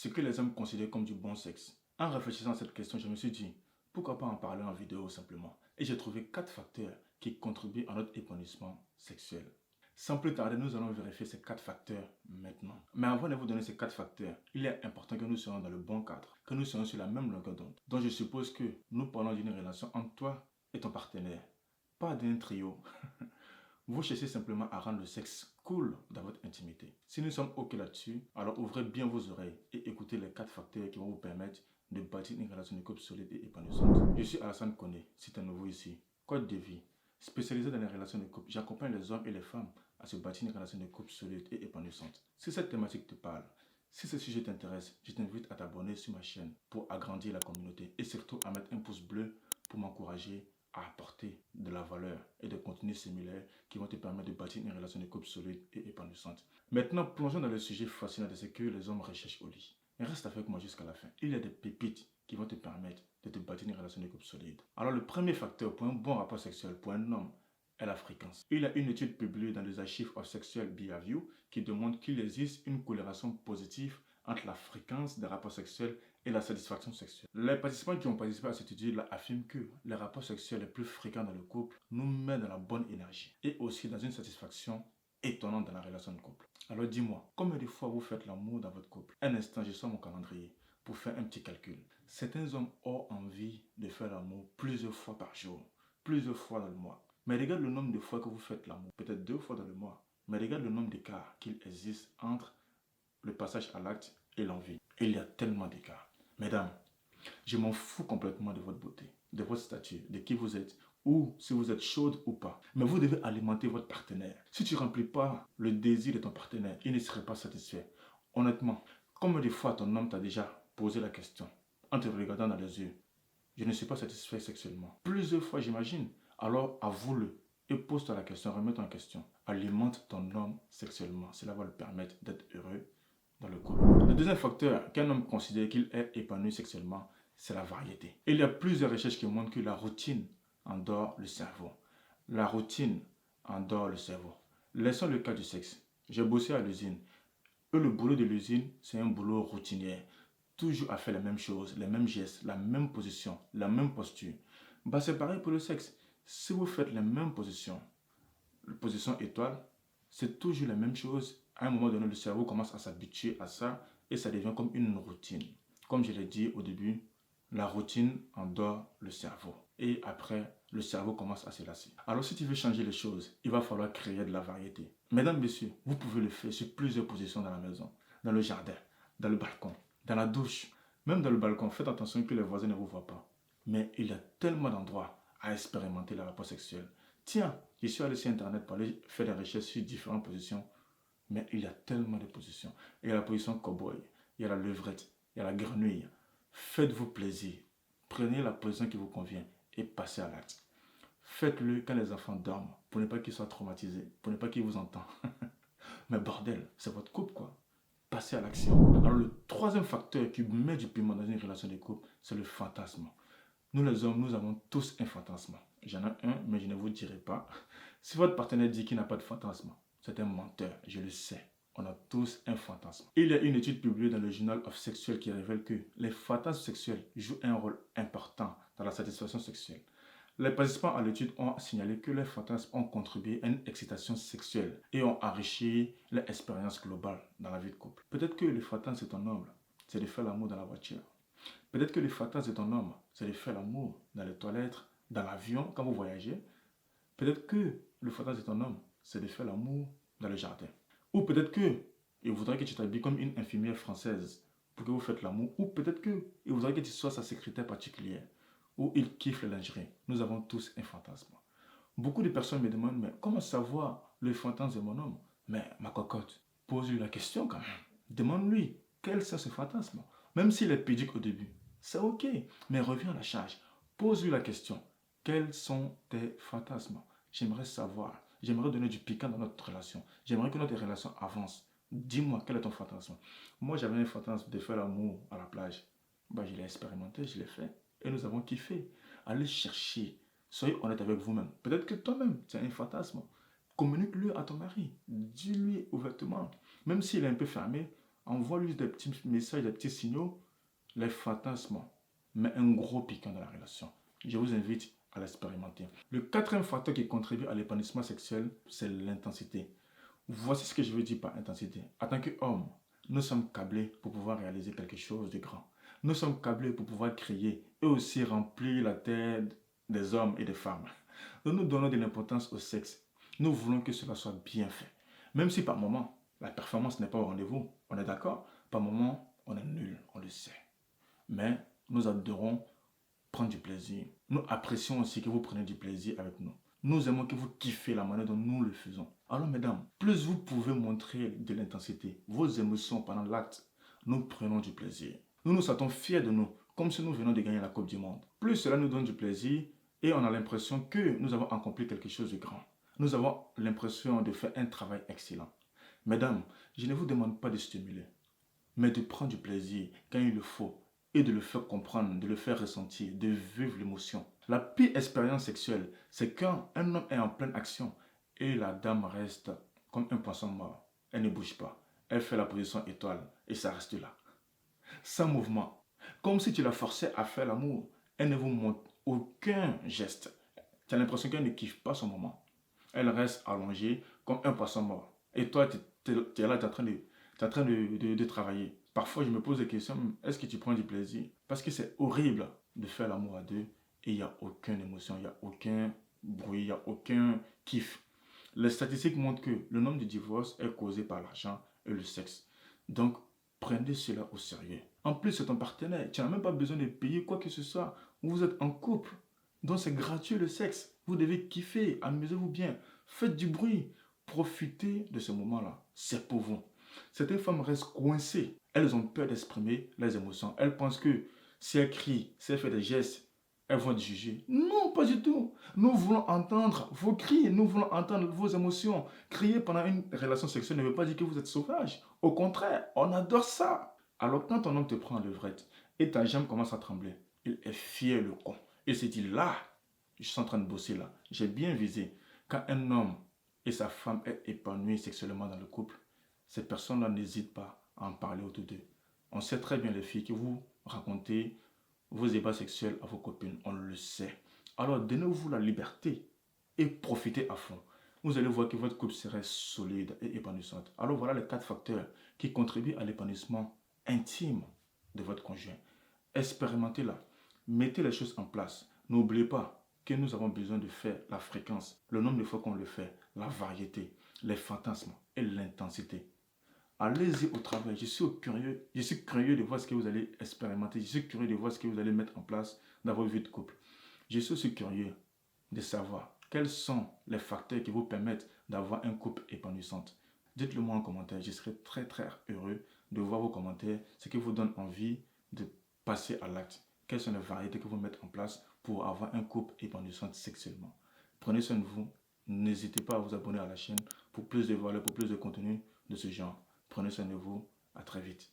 ce que les hommes considèrent comme du bon sexe. En réfléchissant à cette question, je me suis dit, pourquoi pas en parler en vidéo simplement. Et j'ai trouvé 4 facteurs qui contribuent à notre épanouissement sexuel. Sans plus tarder, nous allons vérifier ces 4 facteurs maintenant. Mais avant de vous donner ces 4 facteurs, il est important que nous soyons dans le bon cadre, que nous soyons sur la même longueur d'onde. Donc je suppose que nous parlons d'une relation entre toi et ton partenaire, pas d'un trio. Vous cherchez simplement à rendre le sexe cool dans votre intimité. Si nous sommes OK là-dessus, alors ouvrez bien vos oreilles et écoutez les 4 facteurs qui vont vous permettre de bâtir une relation de couple solide et épanouissante. Je suis Alassane Koné, si tu es nouveau ici. Code de vie. Spécialisé dans les relations de couple, j'accompagne les hommes et les femmes à se bâtir une relation de couple solide et épanouissante. Si cette thématique te parle, si ce sujet t'intéresse, je t'invite à t'abonner sur ma chaîne pour agrandir la communauté et surtout à mettre un pouce bleu pour m'encourager à apporter de la valeur et des contenus similaires qui vont te permettre de bâtir une relation de couple solide et épanouissante. Maintenant, plongeons dans le sujet fascinant de ce que les hommes recherchent au lit. Et reste avec moi jusqu'à la fin. Il y a des pépites qui vont te permettre de te bâtir une relation de couple solide. Alors le premier facteur pour un bon rapport sexuel pour un homme est la fréquence. Il y a une étude publiée dans les Archives of Sexual Behavior qui démontre qu'il existe une corrélation positive entre la fréquence des rapports sexuels et la satisfaction sexuelle. Les participants qui ont participé à cette étude affirment que les rapports sexuels les plus fréquents dans le couple nous mettent dans la bonne énergie et aussi dans une satisfaction étonnante dans la relation de couple. Alors dis-moi, combien de fois vous faites l'amour dans votre couple? Un instant, je sors mon calendrier pour faire un petit calcul. Certains hommes ont envie de faire l'amour plusieurs fois par jour, plusieurs fois dans le mois. Mais regarde le nombre de fois que vous faites l'amour, peut-être 2 fois dans le mois. Mais regarde le nombre d'écarts qu'il existe entre le passage à l'acte et l'envie. Il y a tellement d'écarts. Mesdames, je m'en fous complètement de votre beauté, de votre statut, de qui vous êtes, ou si vous êtes chaude ou pas. Mais vous devez alimenter votre partenaire. Si tu ne remplis pas le désir de ton partenaire, il ne serait pas satisfait. Honnêtement, combien de fois ton homme t'a déjà posé la question, en te regardant dans les yeux, je ne suis pas satisfait sexuellement? Plusieurs fois, j'imagine. Alors, avoue-le et pose-toi la question, remets-toi en question. Alimente ton homme sexuellement. Cela va le permettre d'être heureux dans le couple. Le deuxième facteur qu'un homme considère qu'il est épanoui sexuellement, c'est la variété. Il y a plusieurs recherches qui montrent que la routine endort le cerveau. La routine endort le cerveau. Laissons le cas du sexe. J'ai bossé à l'usine. Le boulot de l'usine, c'est un boulot routinier. Toujours à faire les mêmes choses, les mêmes gestes, la même position, la même posture. C'est pareil pour le sexe. Si vous faites les mêmes positions, position étoile, c'est toujours la même chose. À un moment donné, le cerveau commence à s'habituer à ça et ça devient comme une routine. Comme je l'ai dit au début, la routine endort le cerveau. Et après, le cerveau commence à se lasser. Alors si tu veux changer les choses, il va falloir créer de la variété. Mesdames, messieurs, vous pouvez le faire sur plusieurs positions dans la maison. Dans le jardin, dans le balcon, dans la douche. Même dans le balcon, faites attention que les voisins ne vous voient pas. Mais il y a tellement d'endroits à expérimenter le rapport sexuel. Tiens, je suis allé sur Internet pour aller faire des recherches sur différentes positions. Mais il y a tellement de positions. Il y a la position cow-boy, il y a la levrette, il y a la grenouille. Faites-vous plaisir. Prenez la position qui vous convient et passez à l'acte. Faites-le quand les enfants dorment, pour ne pas qu'ils soient traumatisés, pour ne pas qu'ils vous entendent. Mais bordel, c'est votre couple quoi. Passez à l'action. Alors le troisième facteur qui met du piment dans une relation de couple, c'est le fantasme. Nous les hommes, nous avons tous un fantasme. J'en ai un, mais je ne vous dirai pas. Si votre partenaire dit qu'il n'a pas de fantasme, c'est un menteur, je le sais. On a tous un fantasme. Il y a une étude publiée dans le Journal of Sexual qui révèle que les fantasmes sexuels jouent un rôle important dans la satisfaction sexuelle. Les participants à l'étude ont signalé que les fantasmes ont contribué à une excitation sexuelle et ont enrichi l'expérience globale dans la vie de couple. Peut-être que le fantasme de ton homme, c'est de faire l'amour dans la voiture. Peut-être que le fantasme de ton homme, c'est de faire l'amour dans les toilettes, dans l'avion, quand vous voyagez. Peut-être que le fantasme de ton homme, c'est de faire l'amour dans le jardin. Ou peut-être que il voudrait que tu t'habilles comme une infirmière française pour que vous faites l'amour. Ou peut-être que il voudrait que tu sois sa secrétaire particulière. Ou il kiffe la lingerie. Nous avons tous un fantasme. Beaucoup de personnes me demandent, mais comment savoir le fantasme de mon homme? Mais ma cocotte, pose-lui la question quand même. Demande-lui, quel c'est ce fantasme? Même s'il est pédique au début, c'est ok. Mais reviens à la charge. Pose-lui la question. Quels sont tes fantasmes? J'aimerais savoir. J'aimerais donner du piquant dans notre relation. J'aimerais que notre relation avance. Dis-moi, quel est ton fantasme? Moi, j'avais un fantasme de faire l'amour à la plage. Je l'ai expérimenté, je l'ai fait. Et nous avons kiffé. Allez chercher. Soyez honnête avec vous-même. Peut-être que toi-même, tu as un fantasme. Communique-le à ton mari. Dis-lui ouvertement. Même s'il est un peu fermé, envoie-lui des petits messages, des petits signaux. Les fantasmes mettent un gros piquant dans la relation. Je vous invite à l'expérimenter. Le quatrième facteur qui contribue à l'épanouissement sexuel, c'est l'intensité. Voici ce que je veux dire par intensité. En tant qu'homme, nous sommes câblés pour pouvoir réaliser quelque chose de grand. Nous sommes câblés pour pouvoir créer et aussi remplir la tête des hommes et des femmes. Nous donnons de l'importance au sexe. Nous voulons que cela soit bien fait. Même si par moment, la performance n'est pas au rendez-vous, on est d'accord. Par moment, on est nul, on le sait. Mais nous adorons prendre du plaisir. Nous apprécions aussi que vous preniez du plaisir avec nous. Nous aimons que vous kiffez la manière dont nous le faisons. Alors mesdames, plus vous pouvez montrer de l'intensité, vos émotions pendant l'acte, nous prenons du plaisir. Nous nous sentons fiers de nous, comme si nous venions de gagner la Coupe du Monde. Plus cela nous donne du plaisir et on a l'impression que nous avons accompli quelque chose de grand. Nous avons l'impression de faire un travail excellent. Mesdames, je ne vous demande pas de stimuler, mais de prendre du plaisir quand il le faut et de le faire comprendre, de le faire ressentir, de vivre l'émotion. La pire expérience sexuelle, c'est quand un homme est en pleine action et la dame reste comme un poisson mort. Elle ne bouge pas. Elle fait la position étoile et ça reste là. Sans mouvement. Comme si tu la forçais à faire l'amour. Elle ne vous montre aucun geste. Tu as l'impression qu'elle ne kiffe pas son moment. Elle reste allongée comme un poisson mort. Et toi, tu es là, tu es en train de travailler. Parfois, je me pose des questions, est-ce que tu prends du plaisir? Parce que c'est horrible de faire l'amour à deux et il n'y a aucune émotion, il n'y a aucun bruit, il n'y a aucun kiff. Les statistiques montrent que le nombre de divorces est causé par l'argent et le sexe. Donc, prenez cela au sérieux. En plus, c'est ton partenaire. Tu n'as même pas besoin de payer quoi que ce soit. Vous êtes en couple. Donc, c'est gratuit le sexe. Vous devez kiffer, amusez-vous bien. Faites du bruit. Profitez de ce moment-là. C'est pour vous. Certaines femmes restent coincées. Elles ont peur d'exprimer leurs émotions. Elles pensent que si elles crient, si elles font des gestes, elles vont être jugées. Non, pas du tout. Nous voulons entendre vos cris, nous voulons entendre vos émotions. Crier pendant une relation sexuelle ne veut pas dire que vous êtes sauvage. Au contraire, on adore ça. Alors quand ton homme te prend en levrette et ta jambe commence à trembler, il est fier le con. Il se dit là, je suis en train de bosser là. J'ai bien visé. Quand un homme et sa femme est épanoui sexuellement dans le couple, ces personnes-là n'hésitent pas à en parler autour d'eux. On sait très bien les filles que vous racontez vos débats sexuels à vos copines, on le sait. Alors donnez-vous la liberté et profitez à fond. Vous allez voir que votre couple serait solide et épanouissante. Alors voilà les 4 facteurs qui contribuent à l'épanouissement intime de votre conjoint. Expérimentez-la. Mettez les choses en place. N'oubliez pas que nous avons besoin de faire la fréquence, le nombre de fois qu'on le fait, la variété, les fantasmes et l'intensité. Allez-y au travail. Je suis curieux de voir ce que vous allez expérimenter. Je suis curieux de voir ce que vous allez mettre en place dans votre vie de couple. Je suis aussi curieux de savoir quels sont les facteurs qui vous permettent d'avoir un couple épanouissant. Dites-le moi en commentaire. Je serai très très heureux de voir vos commentaires, ce qui vous donne envie de passer à l'acte. Quelles sont les variétés que vous mettez en place pour avoir un couple épanouissant sexuellement. Prenez soin de vous. N'hésitez pas à vous abonner à la chaîne pour plus de valeurs, pour plus de contenu de ce genre. Prenez soin de vous. À très vite.